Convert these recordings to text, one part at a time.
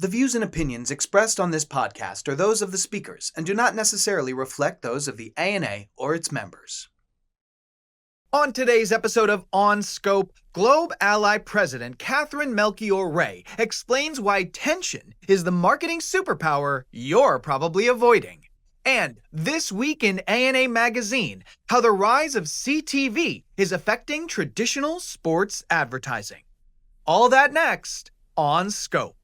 The views and opinions expressed on this podcast are those of the speakers and do not necessarily reflect those of the ANA or its members. On today's episode of On Scope, Globe Ally President Katherine Melchior Ray explains why tension is the marketing superpower you're probably avoiding. And this week in ANA Magazine, how the rise of CTV is affecting traditional sports advertising. All that next on Scope.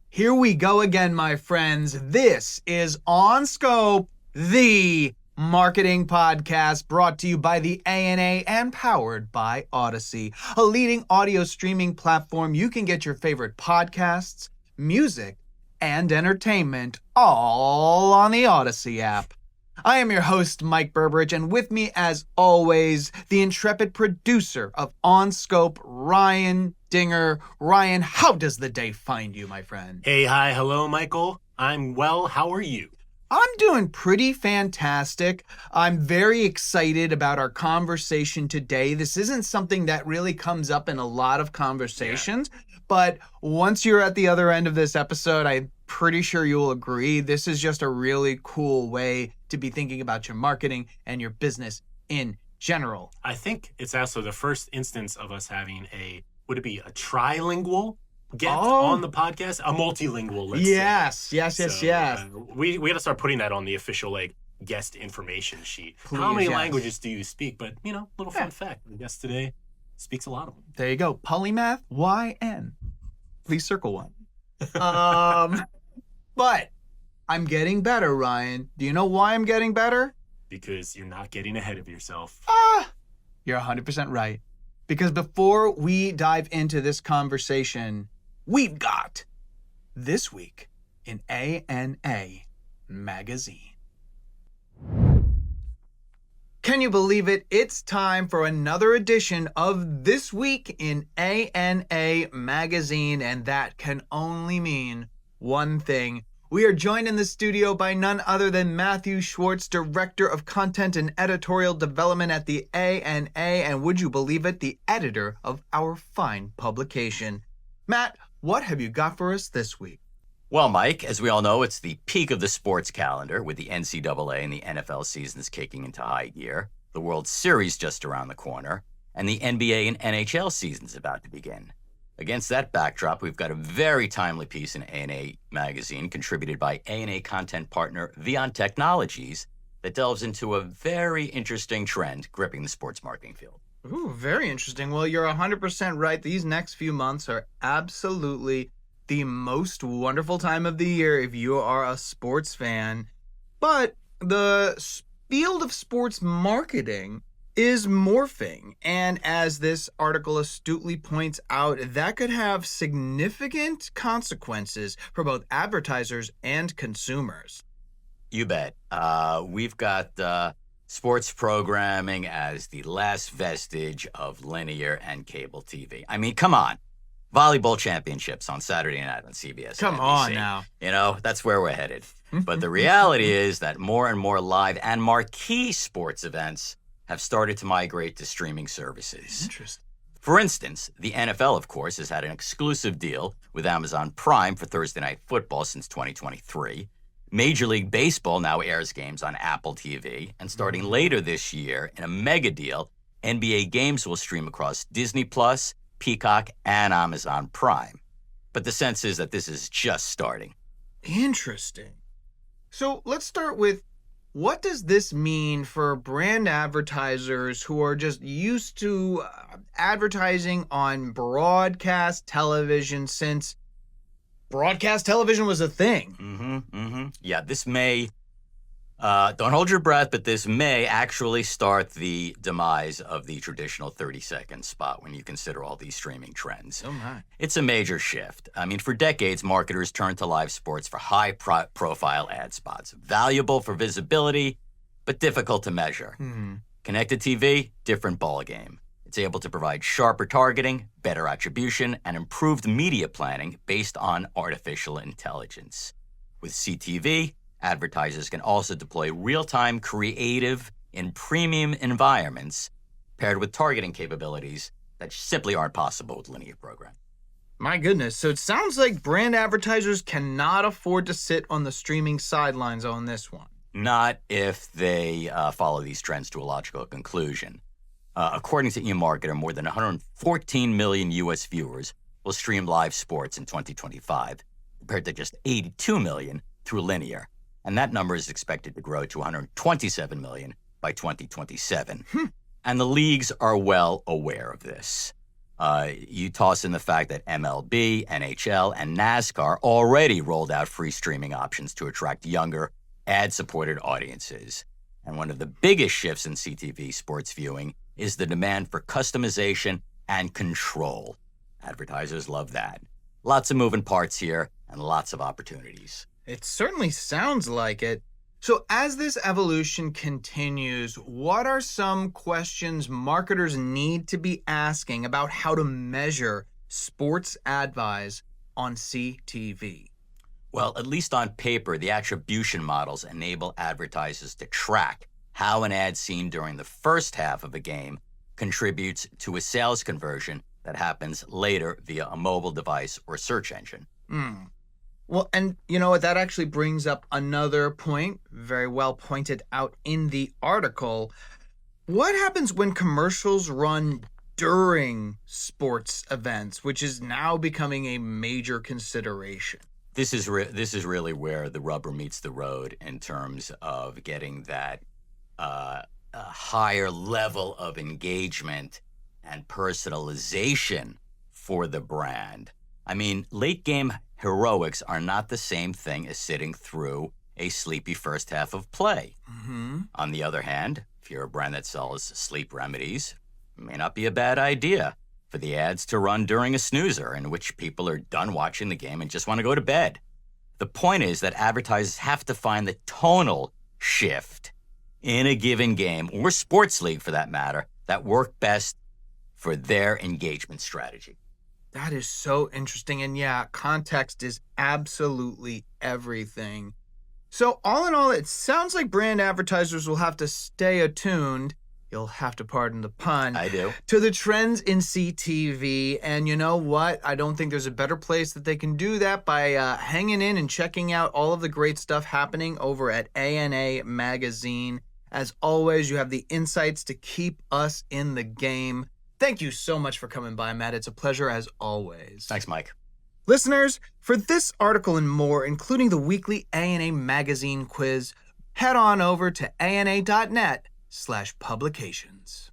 Here we go again, my friends. This is On Scope, the marketing podcast brought to you by the ANA and powered by Odyssey, a leading audio streaming platform. You can get your favorite podcasts, music, and entertainment all on the Odyssey app. I am your host, Mike Berberich, and with me, as always, the intrepid producer of On Scope, Ryan Dinger. Ryan, how does the day find you, my friend? Hey, hi, hello, Michael. I'm well. How are you? I'm doing pretty fantastic. I'm very excited about our conversation today. This isn't something that really comes up in a lot of conversations, but once you're at the other end of this episode, I'm pretty sure you'll agree. This is just a really cool way to be thinking about your marketing and your business in general. I think it's also the first instance of us having would it be a trilingual guest on the podcast? A multilingual, let's say. Yes. We got to start putting that on the official, guest information sheet. Please, How many yes. languages do you speak? But, little fun fact. The guest today speaks a lot of them. There you go. Polymath, YN. Please circle one. But I'm getting better, Ryan. Do you know why I'm getting better? Because you're not getting ahead of yourself. You're 100% right. Because before we dive into this conversation, we've got This Week in ANA Magazine. Can you believe it? It's time for another edition of This Week in ANA Magazine, and that can only mean one thing. We are joined in the studio by none other than Matthew Schwartz, Director of Content and Editorial Development at the ANA, and would you believe it, the editor of our fine publication. Matt, what have you got for us this week? Well, Mike, as we all know, it's the peak of the sports calendar with the NCAA and the NFL seasons kicking into high gear, the World Series just around the corner, and the NBA and NHL seasons about to begin. Against that backdrop, we've got a very timely piece in ANA Magazine contributed by ANA content partner Vion Technologies that delves into a very interesting trend gripping the sports marketing field. Ooh, very interesting. Well, you're 100% right. These next few months are absolutely the most wonderful time of the year if you are a sports fan. But the field of sports marketing is morphing. And as this article astutely points out, that could have significant consequences for both advertisers and consumers. You bet. We've got sports programming as the last vestige of linear and cable TV. I mean, come on. Volleyball championships on Saturday night on CBS. Come on now. That's where we're headed. But the reality is that more and more live and marquee sports events have started to migrate to streaming services. Interesting. For instance, the NFL, of course, has had an exclusive deal with Amazon Prime for Thursday Night Football since 2023. Major League Baseball now airs games on Apple TV. And starting later this year, in a mega deal, NBA games will stream across Disney+, Peacock, and Amazon Prime. But the sense is that this is just starting. Interesting. So let's start with, what does this mean for brand advertisers who are just used to advertising on broadcast television since broadcast television was a thing? Yeah, this may, don't hold your breath, but this may actually start the demise of the traditional 30-second spot when you consider all these streaming trends. Oh my. It's a major shift. I mean, for decades, marketers turned to live sports for high-profile ad spots, valuable for visibility, but difficult to measure. Connected TV, different ballgame. It's able to provide sharper targeting, better attribution, and improved media planning based on artificial intelligence. With CTV, advertisers can also deploy real-time creative in premium environments paired with targeting capabilities that simply aren't possible with linear programming. My goodness. So it sounds like brand advertisers cannot afford to sit on the streaming sidelines on this one. Not if they follow these trends to a logical conclusion. According to eMarketer, more than 114 million U.S. viewers will stream live sports in 2025, compared to just 82 million through linear. And that number is expected to grow to 127 million by 2027. And the leagues are well aware of this. You toss in the fact that MLB, NHL, and NASCAR already rolled out free streaming options to attract younger, ad-supported audiences. And one of the biggest shifts in CTV sports viewing is the demand for customization and control. Advertisers love that. Lots of moving parts here and lots of opportunities. It certainly sounds like it. So as this evolution continues, what are some questions marketers need to be asking about how to measure sports ad buys on CTV? Well, at least on paper, the attribution models enable advertisers to track how an ad seen during the first half of a game contributes to a sales conversion that happens later via a mobile device or search engine. Well, and you know what? That actually brings up another point, very well pointed out in the article. What happens when commercials run during sports events, which is now becoming a major consideration? This is really where the rubber meets the road in terms of getting that a higher level of engagement and personalization for the brand. I mean, late game heroics are not the same thing as sitting through a sleepy first half of play. On the other hand, if you're a brand that sells sleep remedies, it may not be a bad idea for the ads to run during a snoozer in which people are done watching the game and just want to go to bed. The point is that advertisers have to find the tonal shift in a given game, or sports league for that matter, that work best for their engagement strategy. That is so interesting. And yeah, context is absolutely everything. So all in all, it sounds like brand advertisers will have to stay attuned, you'll have to pardon the pun, I do, to the trends in CTV. And you know what? I don't think there's a better place that they can do that by hanging in and checking out all of the great stuff happening over at ANA Magazine. As always, you have the insights to keep us in the game. Thank you so much for coming by, Matt. It's a pleasure as always. Thanks, Mike. Listeners, for this article and more, including the weekly ANA Magazine quiz, head on over to ana.net/publications.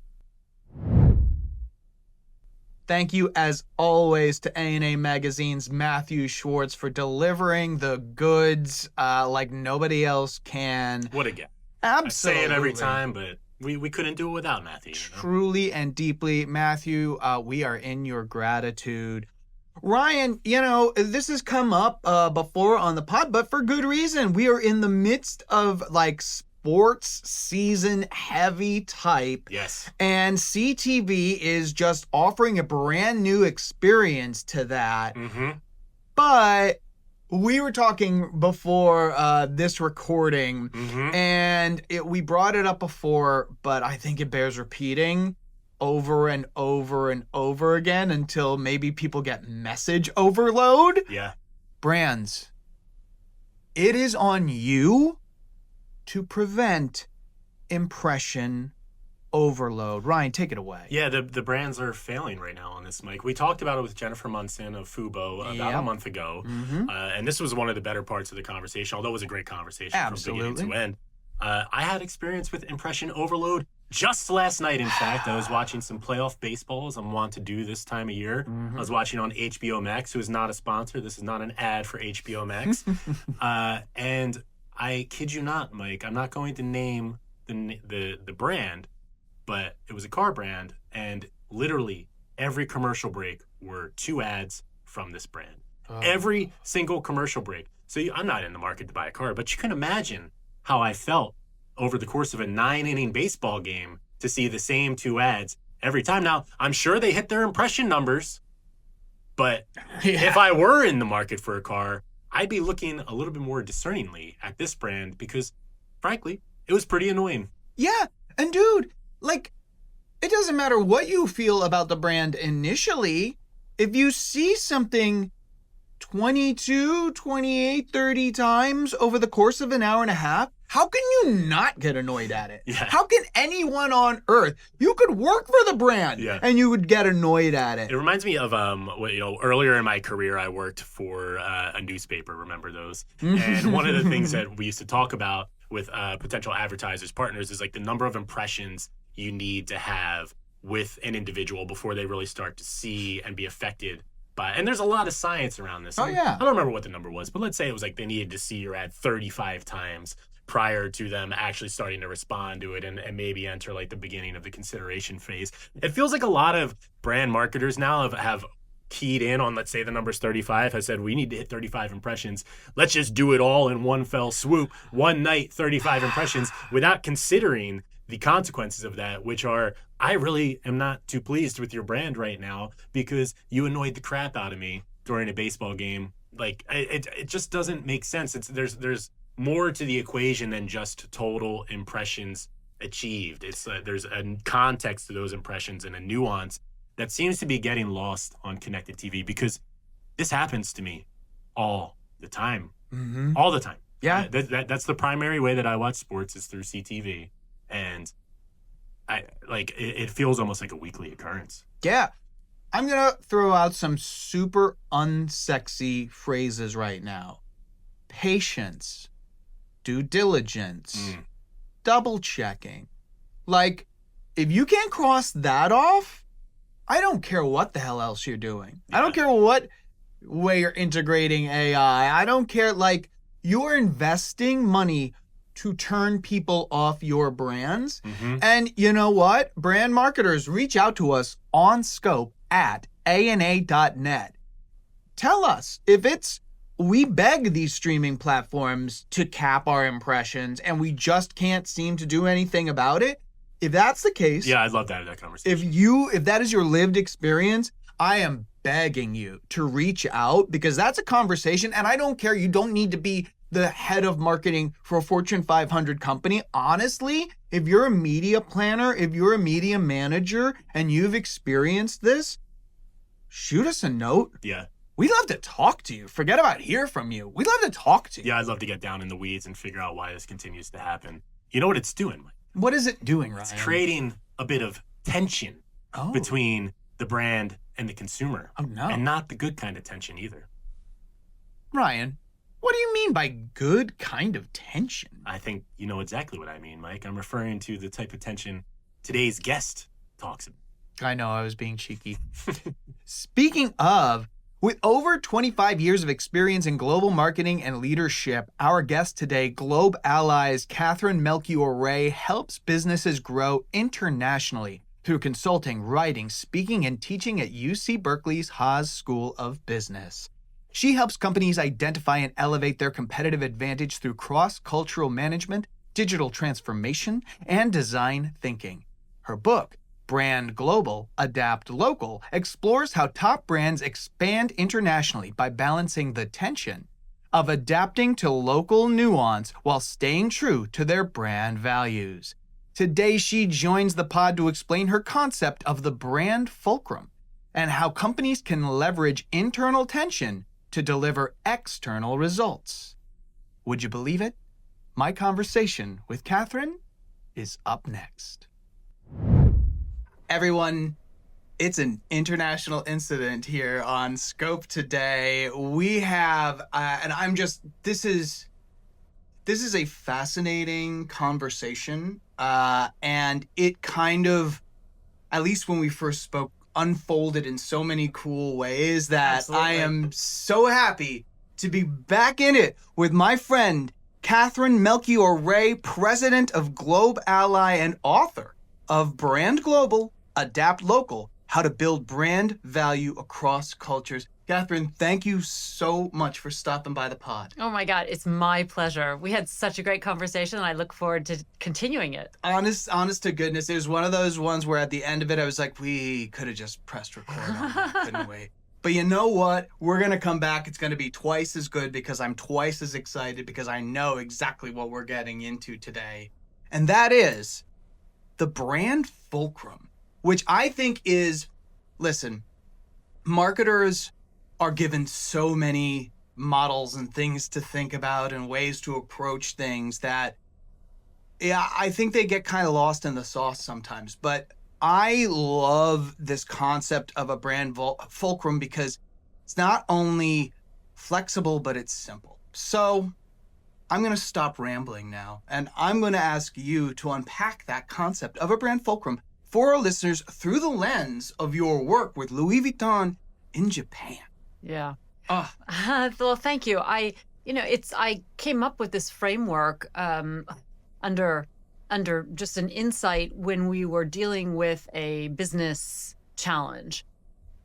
Thank you, as always, to ANA Magazine's Matthew Schwartz for delivering the goods like nobody else can. What a guy. Absolutely. I say it every time, but we couldn't do it without Matthew. Truly and deeply, Matthew, we are in your gratitude. Ryan, you know, this has come up before on the pod, but for good reason. We are in the midst of like sports season heavy type. Yes. And CTV is just offering a brand new experience to that. But we were talking before this recording, and we brought it up before, but I think it bears repeating over and over and over again until maybe people get message overload. Yeah. Brands, it is on you to prevent impression overload. Ryan, take it away. Yeah, the brands are failing right now on this, Mike. We talked about it with Jennifer Munson of Fubo about a month ago. And this was one of the better parts of the conversation, although it was a great conversation from beginning to end. I had experience with impression overload just last night, in fact. I was watching some playoff baseball, as I'm wont to do this time of year. I was watching on HBO Max, who is not a sponsor. This is not an ad for HBO Max. And I kid you not, Mike, I'm not going to name the brand, but it was a car brand, and literally every commercial break were 2 ads from this brand. Every single commercial break. So I'm not in the market to buy a car, but you can imagine how I felt over the course of a 9-inning baseball game to see the same 2 ads every time. Now, I'm sure they hit their impression numbers, but if I were in the market for a car, I'd be looking a little bit more discerningly at this brand because, frankly, it was pretty annoying. Yeah. And dude, like, it doesn't matter what you feel about the brand initially. If you see something 22, 28, 30 times over the course of an hour and a half, how can you not get annoyed at it? Yeah. How can anyone on earth, you could work for the brand and you would get annoyed at it? It reminds me of earlier in my career, I worked for a newspaper. Remember those? And one of the things that we used to talk about with potential advertisers, partners, is like the number of impressions you need to have with an individual before they really start to see and be affected by. And there's a lot of science around this. Oh, yeah. I don't remember what the number was, but let's say it was like they needed to see your ad 35 times prior to them actually starting to respond to it and maybe enter like the beginning of the consideration phase. It feels like a lot of brand marketers now have keyed in on, let's say the number's 35, has said we need to hit 35 impressions. Let's just do it all in one fell swoop, one night, 35 impressions, without considering the consequences of that, which are, I really am not too pleased with your brand right now because you annoyed the crap out of me during a baseball game. Like, it just doesn't make sense. There's more to the equation than just total impressions achieved. It's there's a context to those impressions and a nuance that seems to be getting lost on connected TV because this happens to me all the time. All the time. Yeah. That's the primary way that I watch sports is through CTV. And it feels almost like a weekly occurrence. Yeah. I'm going to throw out some super unsexy phrases right now. Patience, due diligence, double checking. Like, if you can't cross that off, I don't care what the hell else you're doing. Yeah. I don't care what way you're integrating AI. I don't care. Like, you're investing money to turn people off your brands. And you know what? Brand marketers, reach out to us on scope at ana.net. Tell us if it's, we beg these streaming platforms to cap our impressions and we just can't seem to do anything about it. If that's the case. Yeah, I'd love to have that conversation. If that is your lived experience, I am begging you to reach out because that's a conversation. And I don't care. You don't need to be the head of marketing for a Fortune 500 company. Honestly, if you're a media planner, if you're a media manager and you've experienced this, shoot us a note. Yeah. We'd love to talk to you. Forget about hear from you. We'd love to talk to you. Yeah, I'd love to get down in the weeds and figure out why this continues to happen. You know what it's doing, Mike? What is it doing, Ryan? It's creating a bit of tension between the brand and the consumer. Oh, no. And not the good kind of tension either. Ryan, what do you mean by good kind of tension? I think you know exactly what I mean, Mike. I'm referring to the type of tension today's guest talks about. I know, I was being cheeky. Speaking of, with over 25 years of experience in global marketing and leadership, our guest today, Globe Ally's Katherine Melchior Ray, helps businesses grow internationally through consulting, writing, speaking, and teaching at UC Berkeley's Haas School of Business. She helps companies identify and elevate their competitive advantage through cross-cultural management, digital transformation, and design thinking. Her book, Brand Global, Adapt Local, explores how top brands expand internationally by balancing the tension of adapting to local nuance while staying true to their brand values. Today, she joins the pod to explain her concept of the brand fulcrum and how companies can leverage internal tension to deliver external results. Would you believe it? My conversation with Katherine is up next. Everyone, it's an international incident here on Scope today. We have, this is a fascinating conversation, and it kind of, at least when we first spoke, unfolded in so many cool ways that Absolutely. I am so happy to be back in it with my friend, Katherine Melchior Ray, president of Globe Ally and author of Brand Global, Adapt Local, How to Build Brand Value Across Cultures. Katherine, thank you so much for stopping by the pod. Oh my God, it's my pleasure. We had such a great conversation and I look forward to continuing it. Honest to goodness, it was one of those ones where at the end of it, I was like, we could have just pressed record on that, couldn't we? But you know what? We're going to come back. It's going to be twice as good because I'm twice as excited because I know exactly what we're getting into today. And that is the brand fulcrum, which I think is, listen, marketers are given so many models and things to think about and ways to approach things that, yeah, I think they get kind of lost in the sauce sometimes. But I love this concept of a brand fulcrum because it's not only flexible, but it's simple. So I'm going to stop rambling now, and I'm going to ask you to unpack that concept of a brand fulcrum for our listeners through the lens of your work with Louis Vuitton in Japan. Yeah. Well, thank you. I came up with this framework under just an insight when we were dealing with a business challenge.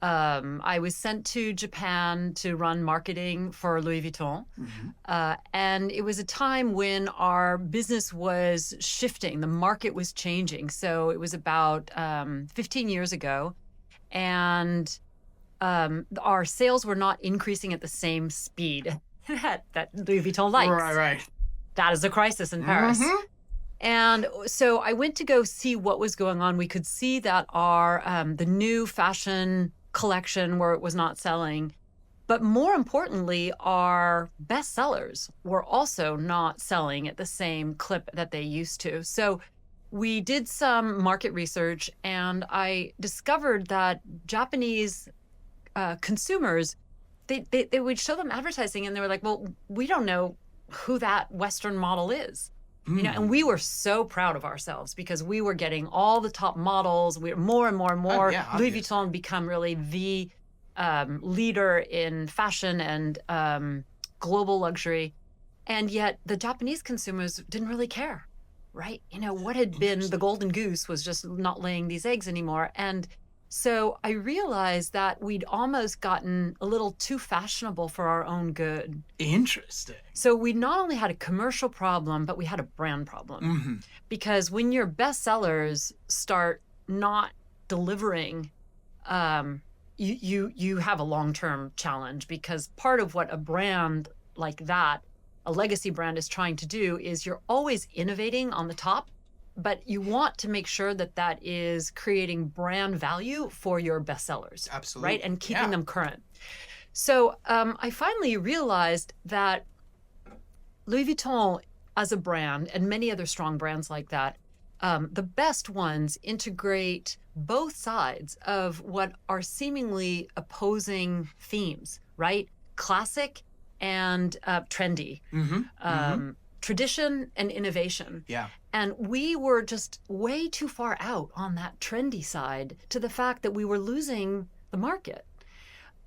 I was sent to Japan to run marketing for Louis Vuitton. And it was a time when our business was shifting. The market was changing. So it was about 15 years ago. And our sales were not increasing at the same speed that Louis Vuitton likes. Right. That is a crisis in Paris. And so I went to go see what was going on. We could see that our the new fashion collection where it was not selling, but more importantly, our bestsellers were also not selling at the same clip that they used to. So we did some market research, and I discovered that Japanese consumers, they would show them advertising, and they were like, "Well, we don't know who that Western model is." And we were so proud of ourselves because we were getting all the top models. We were more and more and more. Louis Vuitton become really the leader in fashion and global luxury. And yet the Japanese consumers didn't really care, right? What had been the golden goose was just not laying these eggs anymore. And so I realized that we'd almost gotten a little too fashionable for our own good. Interesting. So we not only had a commercial problem, but we had a brand problem. Because when your bestsellers start not delivering, you have a long-term challenge, because part of what a brand like that, a legacy brand, is trying to do is you're always innovating on the top, but you want to make sure that that is creating brand value for your bestsellers. Absolutely. Right? And keeping them current. So I finally realized that Louis Vuitton as a brand, and many other strong brands like that, the best ones integrate both sides of what are seemingly opposing themes, right? Classic and trendy. Tradition and innovation. Yeah. And we were just way too far out on that trendy side to the fact that we were losing the market.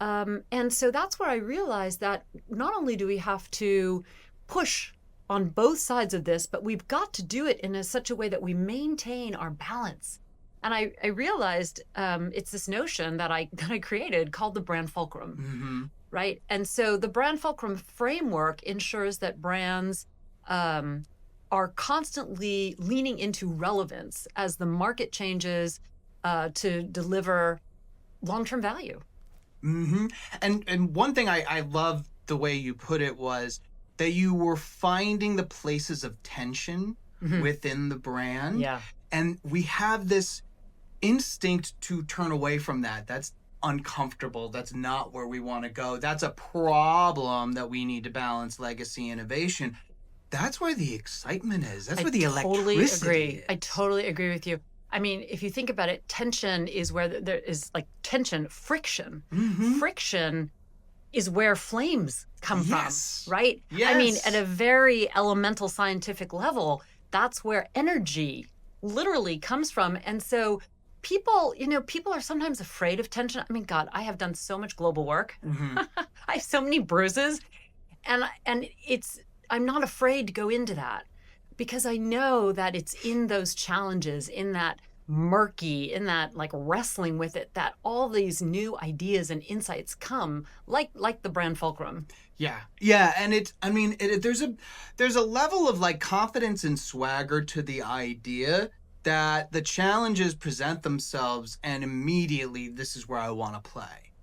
And so that's where I realized that not only do we have to push on both sides of this, but we've got to do it in such a way that we maintain our balance. And I realized it's this notion that I created called the brand fulcrum, right? And so the brand fulcrum framework ensures that brands are constantly leaning into relevance as the market changes to deliver long-term value. And one thing I love the way you put it was that you were finding the places of tension within the brand. Yeah. And we have this instinct to turn away from that. That's uncomfortable. That's not where we want to go. That's a problem that we need to balance legacy innovation. That's where the excitement is. That's where the electricity is. I totally agree with you. I mean, if you think about it, tension is where there is like tension, friction. Friction is where flames come from, right? Yes. I mean, at a very elemental scientific level, that's where energy literally comes from. And so people are sometimes afraid of tension. I mean, God, I have done so much global work. I have so many bruises. And I'm not afraid to go into that, because I know that it's in those challenges, in that murky, in that like wrestling with it, that all these new ideas and insights come, like the brand fulcrum. Yeah, and there's a level of like confidence and swagger to the idea that the challenges present themselves and immediately this is where I want to play.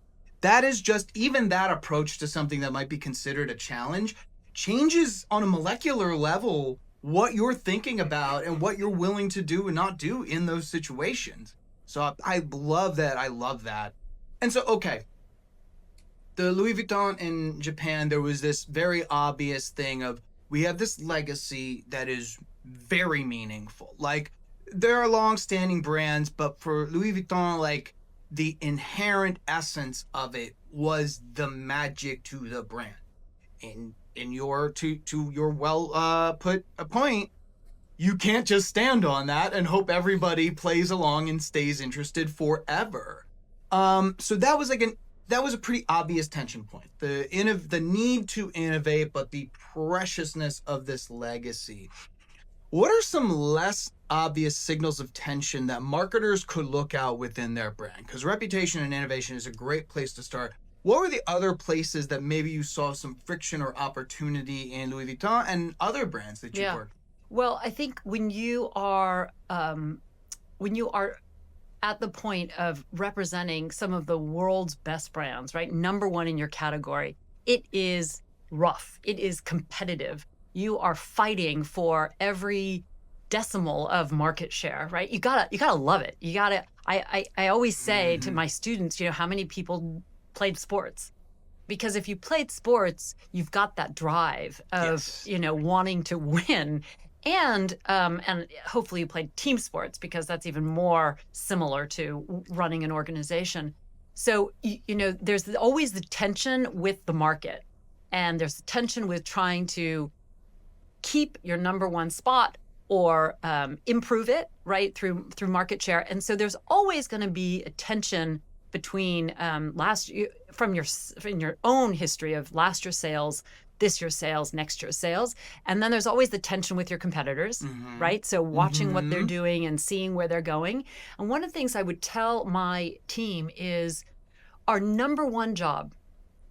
that is just, even that approach to something that might be considered a challenge changes on a molecular level what you're thinking about and what you're willing to do and not do in those situations. So I love that. I love that. And so, okay, the Louis Vuitton in Japan, there was this very obvious thing of, we have this legacy that is very meaningful. Like, there are long-standing brands, but for Louis Vuitton, like, the inherent essence of it was the magic to the brand. In your to your put a point, you can't just stand on that and hope everybody plays along and stays interested forever. So that was a pretty obvious tension point. The need to innovate, but the preciousness of this legacy. What are some less obvious signals of tension that marketers could look out within their brand? Because reputation and innovation is a great place to start. What were the other places that maybe you saw some friction or opportunity in Louis Vuitton and other brands that you worked? Well, I think when you are at the point of representing some of the world's best brands, right? Number one in your category, it is rough. It is competitive. You are fighting for every decimal of market share, right? You gotta love it. I always say to my students, how many people played sports? Because if you played sports, you've got that drive of, wanting to win. And hopefully you played team sports, because that's even more similar to running an organization. So, there's always the tension with the market, and there's the tension with trying to keep your number one spot or improve it, right, through market share. And so there's always going to be a tension between from your own history of last year's sales, this year's sales, next year's sales. And then there's always the tension with your competitors, right? So watching what they're doing and seeing where they're going. And one of the things I would tell my team is our number one job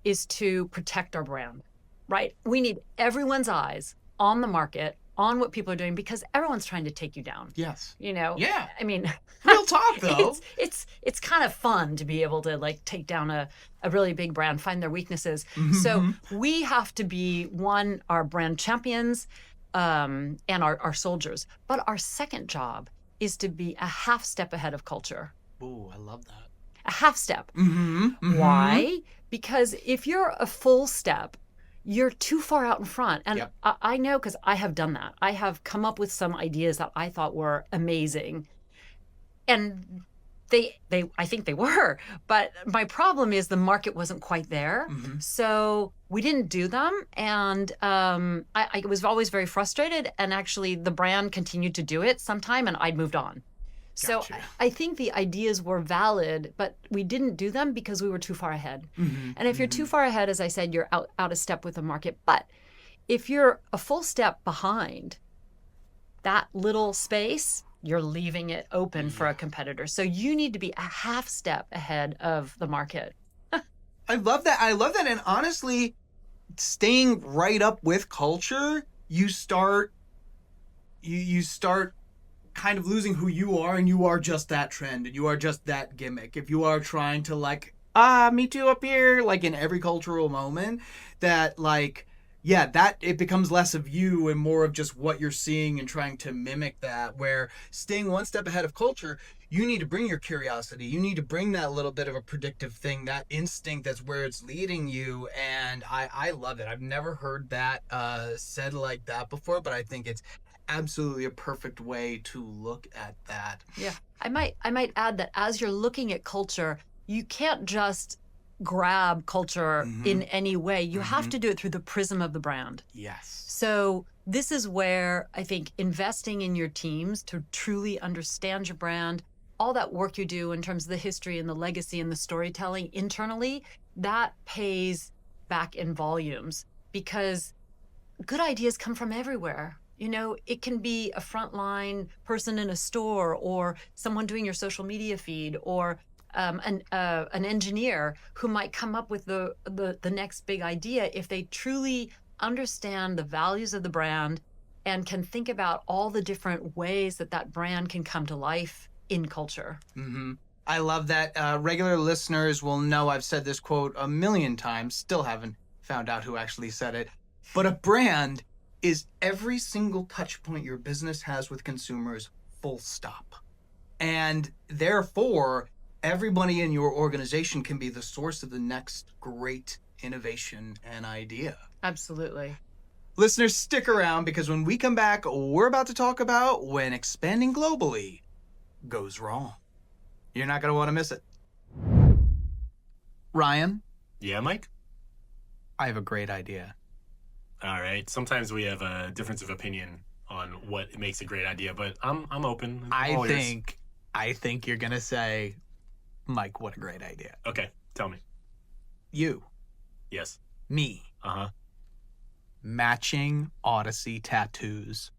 is to protect our brand, right? We need everyone's eyes on the market, on what people are doing, because everyone's trying to take you down. Yes. Yeah. I mean, real talk though. It's kind of fun to be able to take down a really big brand, find their weaknesses. So we have to be our brand champions, and our soldiers. But our second job is to be a half step ahead of culture. Ooh, I love that. A half step. Why? Because if you're a full step, you're too far out in front. And I know, because I have done that. I have come up with some ideas that I thought were amazing. And I think they were. But my problem is the market wasn't quite there. So we didn't do them. And I was always very frustrated. And actually, the brand continued to do it sometime, and I'd moved on. Gotcha. So I think the ideas were valid, but we didn't do them because we were too far ahead. And if you're too far ahead, as I said, you're out of step with the market. But if you're a full step behind that little space, you're leaving it open for a competitor. So you need to be a half step ahead of the market. I love that. And honestly, staying right up with culture, you start kind of losing who you are, and you are just that trend, and you are just that gimmick. If you are trying to me too up here, in every cultural moment, that that it becomes less of you and more of just what you're seeing and trying to mimic that, where staying one step ahead of culture, you need to bring your curiosity. You need to bring that little bit of a predictive thing, that instinct that's where it's leading you. And I love it. I've never heard that said like that before, but I think it's absolutely a perfect way to look at that. Yeah. I might add that as you're looking at culture, you can't just grab culture in any way. You have to do it through the prism of the brand. Yes. So this is where I think investing in your teams to truly understand your brand, all that work you do in terms of the history and the legacy and the storytelling internally, that pays back in volumes, because good ideas come from everywhere. It can be a frontline person in a store, or someone doing your social media feed, or an engineer who might come up with the next big idea if they truly understand the values of the brand and can think about all the different ways that brand can come to life in culture. I love that. Regular listeners will know I've said this quote a million times, still haven't found out who actually said it. But a brand is every single touch point your business has with consumers, full stop. And therefore, everybody in your organization can be the source of the next great innovation and idea. Absolutely. Listeners, stick around because when we come back, we're about to talk about when expanding globally goes wrong. You're not going to want to miss it. Ryan? Yeah, Mike? I have a great idea. All right. Sometimes we have a difference of opinion on what makes a great idea, but I'm open. I think you're going to say, Mike, what a great idea. Okay. Tell me. You. Yes. Me. Uh-huh. Matching Odyssey tattoos.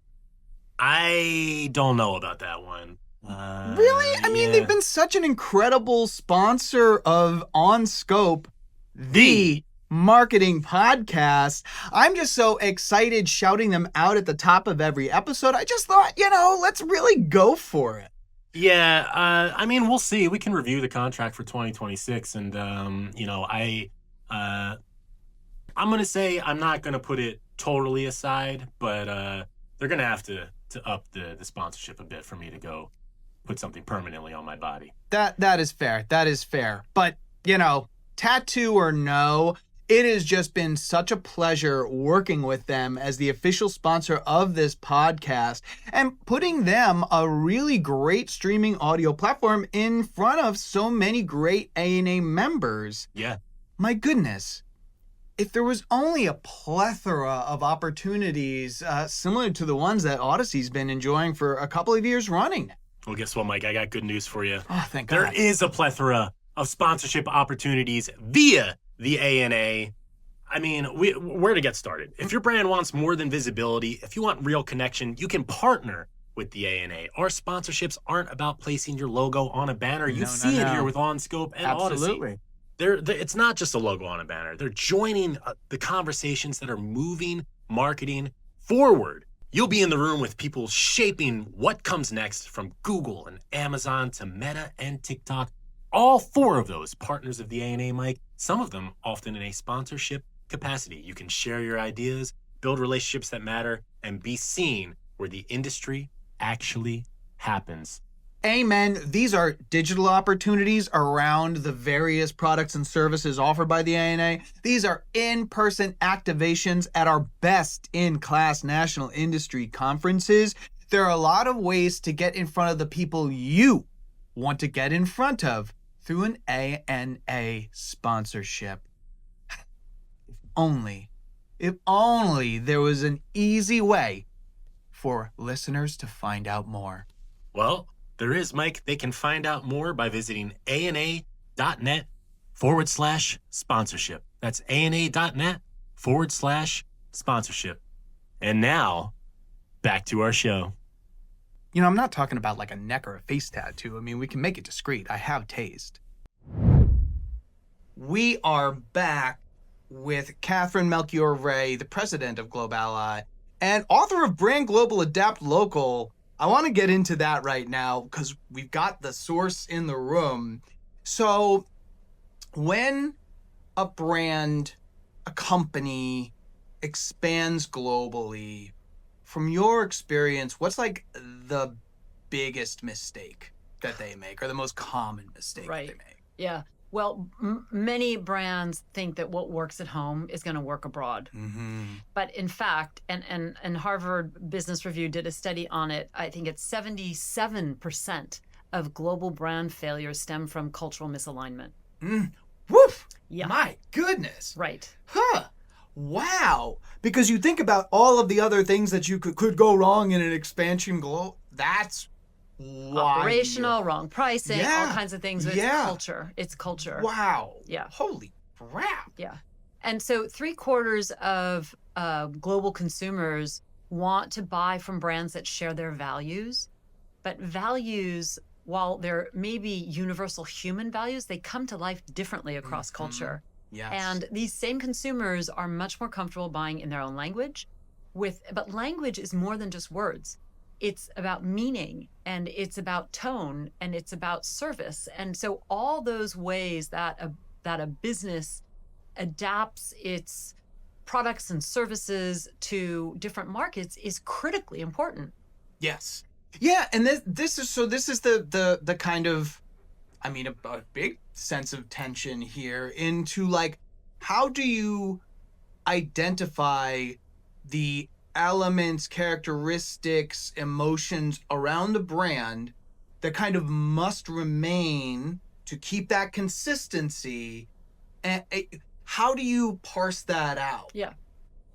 I don't know about that one. Really? I mean, they've been such an incredible sponsor of On Scope, the marketing podcast. I'm just so excited shouting them out at the top of every episode. I just thought, let's really go for it. Yeah, I mean, we'll see. We can review the contract for 2026, and I'm gonna say I'm not gonna put it totally aside, but they're gonna have to up the sponsorship a bit for me to go put something permanently on my body. That is fair. That is fair. But tattoo or no, it has just been such a pleasure working with them as the official sponsor of this podcast and putting them a really great streaming audio platform in front of so many great A&A members. Yeah. My goodness. If there was only a plethora of opportunities similar to the ones that Odyssey's been enjoying for a couple of years running. Well, guess what, Mike? I got good news for you. Oh, thank God. There is a plethora of sponsorship opportunities via the A&A. I mean, where to get started? If your brand wants more than visibility, if you want real connection, you can partner with the A&A. Our sponsorships aren't about placing your logo on a banner. You see it here with OnScope and Absolutely. Odyssey. It's not just a logo on a banner. They're joining the conversations that are moving marketing forward. You'll be in the room with people shaping what comes next, from Google and Amazon to Meta and TikTok. All four of those partners of the A&A, Mike, some of them often in a sponsorship capacity. You can share your ideas, build relationships that matter, and be seen where the industry actually happens. Amen. These are digital opportunities around the various products and services offered by the A&A. These are in-person activations at our best-in-class national industry conferences. There are a lot of ways to get in front of the people you want to get in front of through an A&A sponsorship. If only there was an easy way for listeners to find out more. Well, there is, Mike. They can find out more by visiting ana.net/sponsorship. That's ana.net/sponsorship. And now, back to our show. I'm not talking about like a neck or a face tattoo. I mean, we can make it discreet. I have taste. We are back with Katherine Melchior Ray, the president of Globe Ally and author of Brand Global Adapt Local. I want to get into that right now because we've got the source in the room. So when a brand, a company expands globally, from your experience, what's like the biggest mistake that they make or the most common mistake that they make? Yeah. Well, many brands think that what works at home is going to work abroad. Mm-hmm. But in fact, and Harvard Business Review did a study on it, I think it's 77% of global brand failures stem from cultural misalignment. Woof! Yeah. My goodness. Right. Huh. Wow. Because you think about all of the other things that you could go wrong in an expansion that's why. Operational, wrong pricing, Yeah. all kinds of things. It's Yeah. culture. It's culture. Wow. Yeah. Holy crap. Yeah. And so 3/4 of global consumers want to buy from brands that share their values. But values, while they're maybe universal human values, they come to life differently across culture. Yes. And these same consumers are much more comfortable buying in their own language. But language is more than just words. it's about meaning, and it's about tone, and it's about service. And so all those ways that a business adapts its products and services to different markets is critically important. Yes. Yeah, and this is the kind of, I mean, a big sense of tension here into like, how do you identify the elements, characteristics, emotions around the brand that kind of must remain to keep that consistency? And how do you parse that out? Yeah.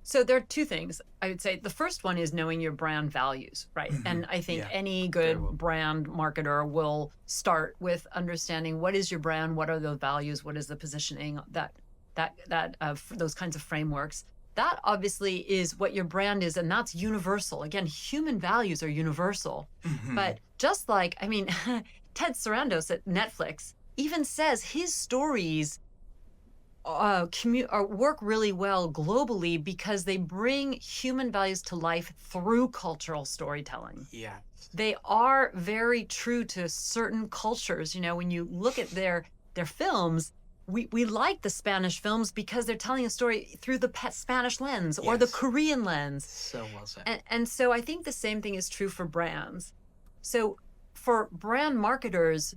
So there are two things I would say. The first one is knowing your brand values, right? Mm-hmm. And I think any good brand marketer will start with understanding what is your brand, what are the values, what is the positioning, those kinds of frameworks. That obviously is what your brand is, and that's universal. Again, human values are universal. Mm-hmm. But just like, I mean, Ted Sarandos at Netflix even says his stories work really well globally because they bring human values to life through cultural storytelling. Yeah. They are very true to certain cultures. You know, when you look at their films, we like the Spanish films because they're telling a story through the Spanish lens or the Korean lens. So well said. And so I think the same thing is true for brands. So for brand marketers,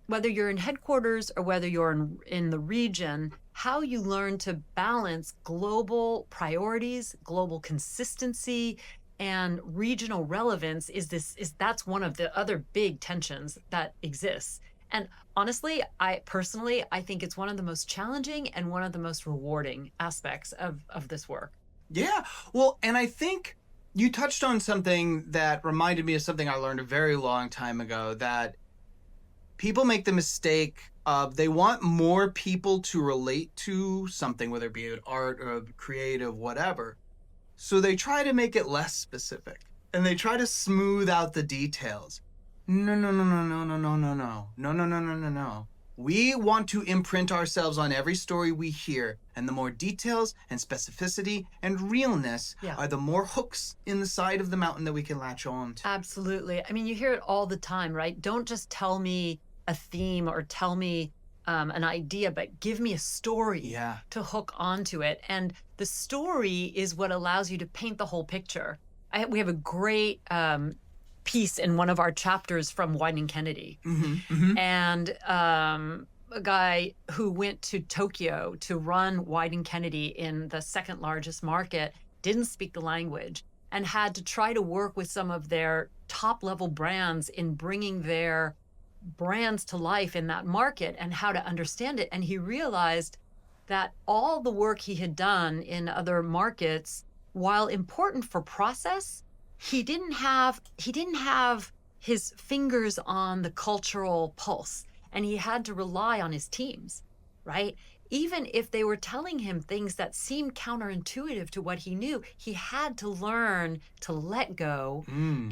whether you're in headquarters or whether you're in the region, how you learn to balance global priorities, global consistency, and regional relevance that's one of the other big tensions that exists. And honestly, I think it's one of the most challenging and one of the most rewarding aspects of this work. Yeah. Well, and I think you touched on something that reminded me of something I learned a very long time ago, that people make the mistake of they want more people to relate to something, whether it be art or creative, whatever. So they try to make it less specific and they try to smooth out the details. No. We want to imprint ourselves on every story we hear, and the more details and specificity and realness are the more hooks in the side of the mountain that we can latch on to. Absolutely. I mean, you hear it all the time, right? Don't just tell me a theme or tell me an idea, but give me a story to hook onto it. And the story is what allows you to paint the whole picture. We have a great piece in one of our chapters from Wieden+Kennedy. Mm-hmm, mm-hmm. And a guy who went to Tokyo to run Wieden+Kennedy in the second largest market, didn't speak the language, and had to try to work with some of their top level brands in bringing their brands to life in that market and how to understand it. And he realized that all the work he had done in other markets, while important for process, he didn't have his fingers on the cultural pulse, and he had to rely on his teams, right? Even if they were telling him things that seemed counterintuitive to what he knew, he had to learn to let go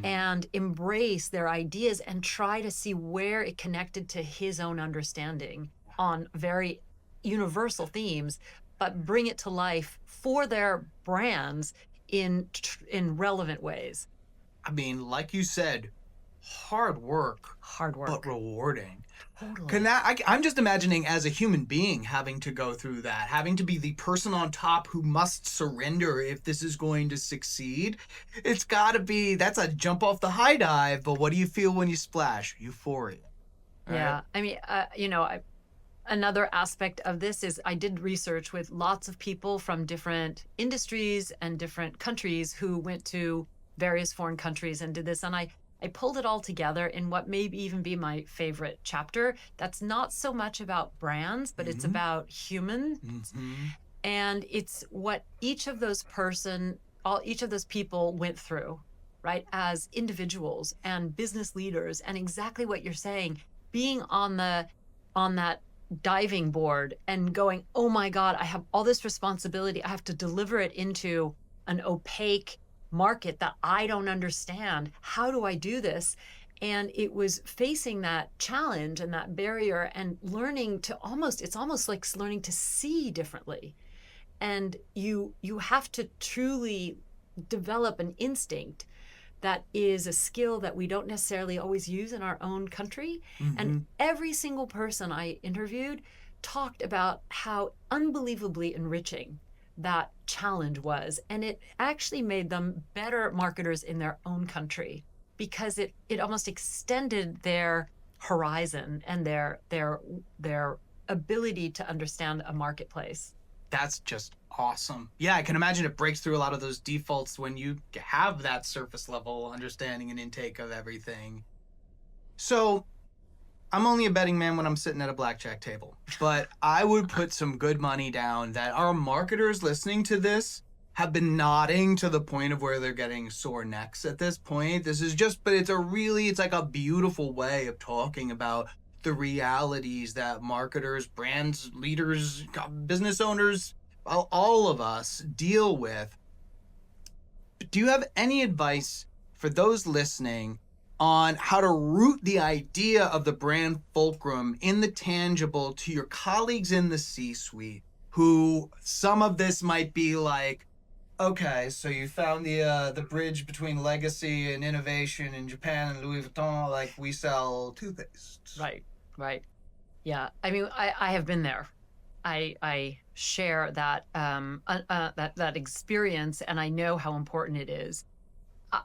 and embrace their ideas and try to see where it connected to his own understanding on very universal themes, but bring it to life for their brands in relevant ways. I mean, like you said, hard work, but rewarding. Totally. I'm just imagining as a human being having to go through that, having to be the person on top who must surrender if this is going to succeed. It's got to be, that's a jump off the high dive, but what do you feel when you splash? Euphoria. Yeah. Right? I mean, another aspect of this is I did research with lots of people from different industries and different countries who went to various foreign countries and did this. And I pulled it all together in what may even be my favorite chapter. That's not so much about brands, but it's about humans. Mm-hmm. And it's what each of those people went through, right? As individuals and business leaders, and exactly what you're saying, being on that diving board and going, oh my God, I have all this responsibility. I have to deliver it into an opaque market that I don't understand. How do I do this? And it was facing that challenge and that barrier and learning to it's almost like learning to see differently. And you have to truly develop an instinct that is a skill that we don't necessarily always use in our own country. And every single person I interviewed talked about how unbelievably enriching that challenge was. And it actually made them better marketers in their own country because it almost extended their horizon and their ability to understand a marketplace. That's just awesome. Yeah, I can imagine it breaks through a lot of those defaults when you have that surface level understanding and intake of everything. So I'm only a betting man when I'm sitting at a blackjack table, but I would put some good money down that our marketers listening to this have been nodding to the point of where they're getting sore necks at this point. This is just, but it's like a beautiful way of talking about the realities that marketers, brands, leaders, business owners, all of us deal with. Do you have any advice for those listening on how to root the idea of the brand fulcrum in the tangible to your colleagues in the C-suite, who some of this might be like, okay, so you found the bridge between legacy and innovation in Japan and Louis Vuitton, like we sell toothpaste. Right. Yeah, I mean, I have been there. I share that that experience, and I know how important it is.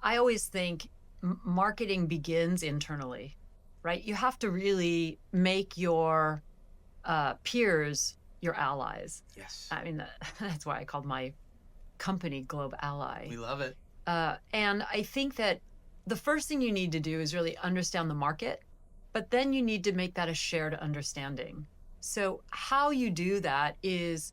I always think marketing begins internally, right? You have to really make your peers your allies. Yes. I mean, that's why I called my company Globe Ally. We love it. And I think that the first thing you need to do is really understand the market, but then you need to make that a shared understanding. So how you do that is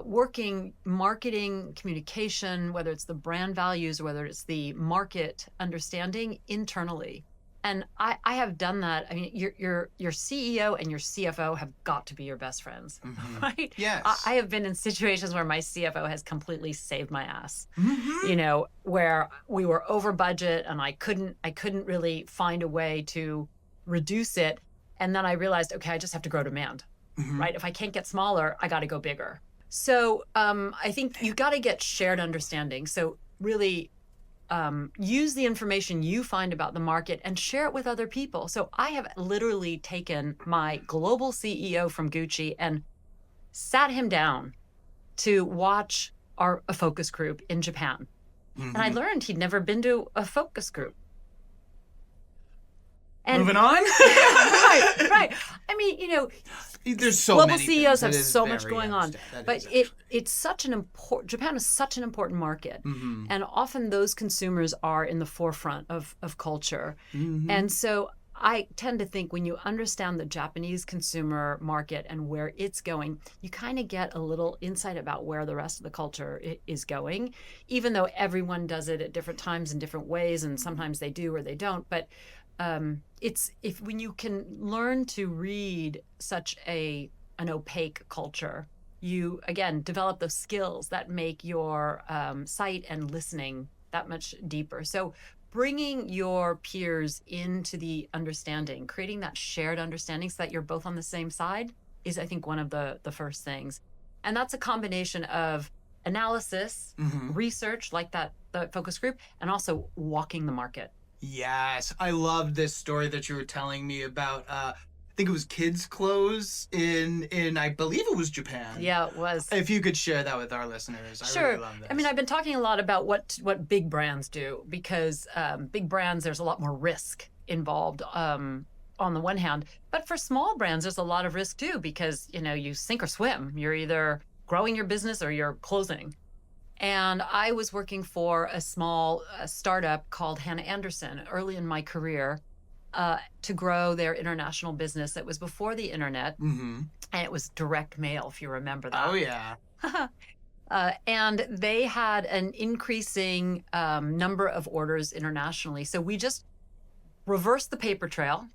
working marketing, communication, whether it's the brand values or whether it's the market understanding internally. And I have done that. I mean, your CEO and your CFO have got to be your best friends, right? Yes. I have been in situations where my CFO has completely saved my ass. Mm-hmm. You know, where we were over budget and I couldn't really find a way to reduce it. And then I realized, okay, I just have to grow demand, right? If I can't get smaller, I got to go bigger. So I think you got to get shared understanding. So really use the information you find about the market and share it with other people. So I have literally taken my global CEO from Gucci and sat him down to watch a focus group in Japan. And I learned he'd never been to a focus group. And moving on. right. I mean, you know, there's so global many CEOs things. have so much going on, but it's such an important. Japan is such an important market, and often those consumers are in the forefront of culture, and so I tend to think when you understand the Japanese consumer market and where it's going, you kind of get a little insight about where the rest of the culture is going, even though everyone does it at different times in different ways, and sometimes they do or they don't, but. It's when you can learn to read such an opaque culture, you again develop those skills that make your sight and listening that much deeper. So bringing your peers into the understanding, creating that shared understanding so that you're both on the same side is, I think, one of the first things. And that's a combination of analysis, research, like the focus group, and also walking the market. Yes, I love this story that you were telling me about. I think it was kids' clothes in I believe it was Japan. Yeah, it was. If you could share that with our listeners, I really love this. I mean, I've been talking a lot about what big brands do because big brands, there's a lot more risk involved on the one hand, but for small brands, there's a lot of risk too because you sink or swim. You're either growing your business or you're closing. And I was working for a small startup called Hannah Anderson early in my career to grow their international business. That was before the internet, and it was direct mail, if you remember that. Oh, yeah. And they had an increasing number of orders internationally. So we just reversed the paper trail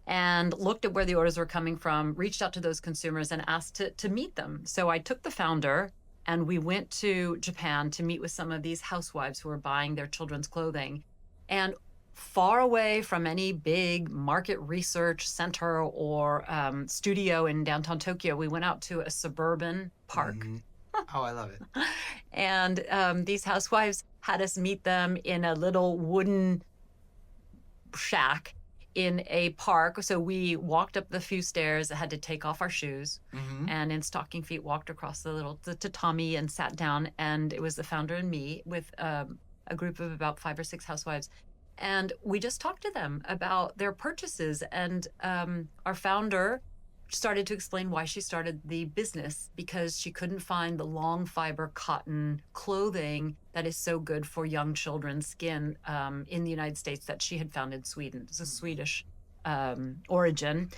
and looked at where the orders were coming from, reached out to those consumers and asked to meet them. So I took the founder and we went to Japan to meet with some of these housewives who were buying their children's clothing. And far away from any big market research center or studio in downtown Tokyo, we went out to a suburban park. Oh, I love it. And these housewives had us meet them in a little wooden shack in a park. So we walked up the few stairs, had to take off our shoes, and in stocking feet walked across the tatami and sat down. And it was the founder and me with a group of about 5 or 6 housewives. And we just talked to them about their purchases. And our founder started to explain why she started the business, because she couldn't find the long fiber cotton clothing that is so good for young children's skin in the United States that she had found in Sweden. It's a Swedish origin.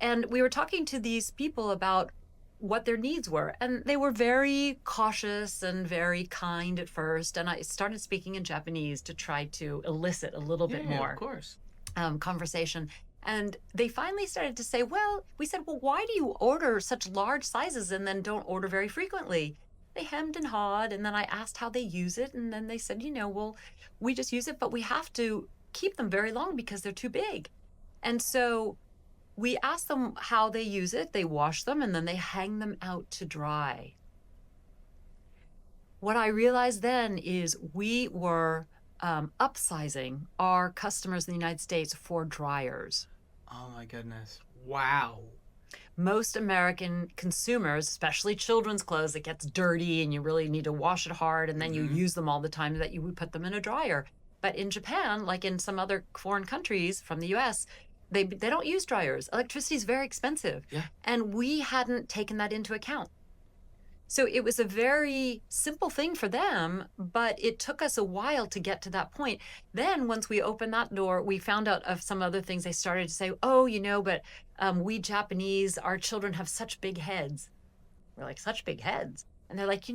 And we were talking to these people about what their needs were. And they were very cautious and very kind at first. And I started speaking in Japanese to try to elicit a little bit more of course. Conversation. And they finally started to say, we said, why do you order such large sizes and then don't order very frequently? They hemmed and hawed, and then I asked how they use it. And then they said, we just use it, but we have to keep them very long because they're too big. And so we asked them how they use it. They wash them, and then they hang them out to dry. What I realized then is we were upsizing our customers in the United States for dryers. Oh my goodness. Wow. Most American consumers, especially children's clothes, it gets dirty and you really need to wash it hard, and then you use them all the time, that you would put them in a dryer. But in Japan, like in some other foreign countries from the US, they don't use dryers. Electricity is very expensive. Yeah. And we hadn't taken that into account. So it was a very simple thing for them, but it took us a while to get to that point. Then once we opened that door, we found out of some other things. They started to say, but we Japanese, our children have such big heads. We're like, such big heads? And they're like,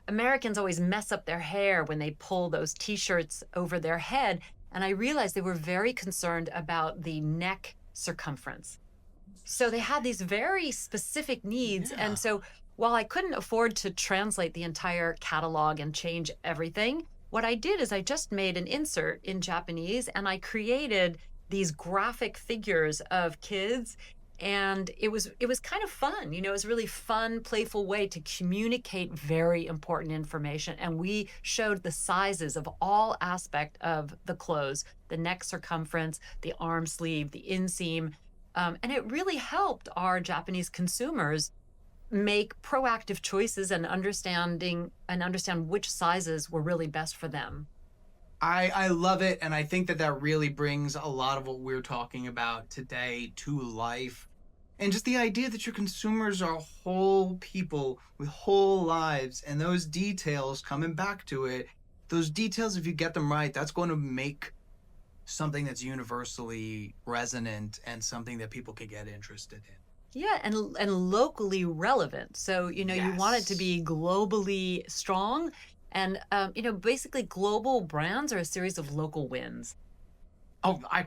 Americans always mess up their hair when they pull those T-shirts over their head. And I realized they were very concerned about the neck circumference. So they had these very specific needs. Yeah. And so while I couldn't afford to translate the entire catalog and change everything, what I did is I just made an insert in Japanese, and I created these graphic figures of kids. And it was kind of fun. It was a really fun, playful way to communicate very important information. And we showed the sizes of all aspect of the clothes, the neck circumference, the arm sleeve, the inseam. And it really helped our Japanese consumers make proactive choices and understand which sizes were really best for them. I love it, and I think that really brings a lot of what we're talking about today to life. And just the idea that your consumers are whole people with whole lives, and those details, coming back to it, those details, if you get them right, that's going to make something that's universally resonant and something that people could get interested in. Yeah, and locally relevant. So, you want it to be globally strong. And, basically global brands are a series of local wins. Oh, I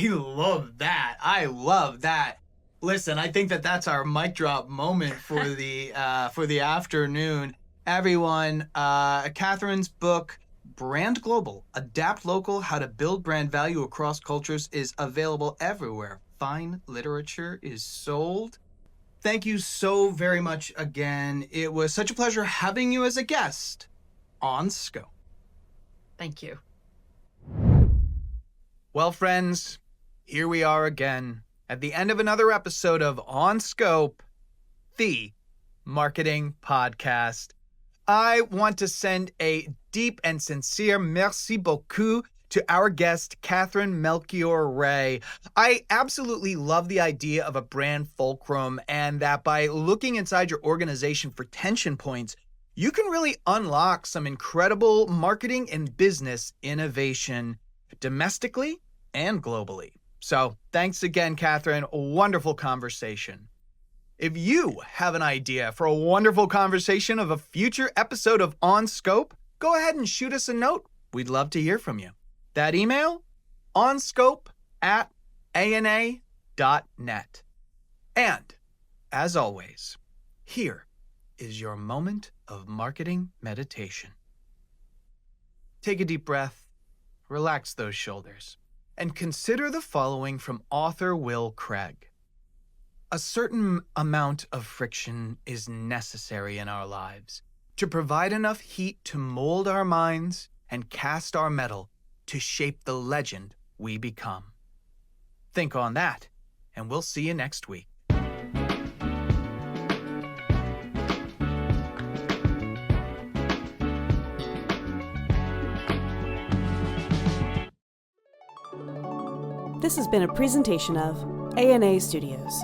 love that. I love that. Listen, I think that's our mic drop moment for the afternoon. Everyone, Katherine's book, Brand Global, Adapt Local, How to Build Brand Value Across Cultures, is available everywhere fine literature is sold. Thank you so very much again. It was such a pleasure having you as a guest on Scope. Thank you. Well, friends, here we are again at the end of another episode of On Scope, the marketing podcast. I want to send a deep and sincere merci beaucoup to our guest, Katherine Melchior Ray. I absolutely love the idea of a brand fulcrum, and that by looking inside your organization for tension points, you can really unlock some incredible marketing and business innovation domestically and globally. So thanks again, Katherine. A wonderful conversation. If you have an idea for a wonderful conversation of a future episode of On Scope, go ahead and shoot us a note. We'd love to hear from you. That email, onscope@ana.net. And, as always, here is your moment of marketing meditation. Take a deep breath, relax those shoulders, and consider the following from author Will Craig. A certain amount of friction is necessary in our lives to provide enough heat to mold our minds and cast our metal to shape the legend we become. Think on that, and we'll see you next week. This has been a presentation of ANA Studios.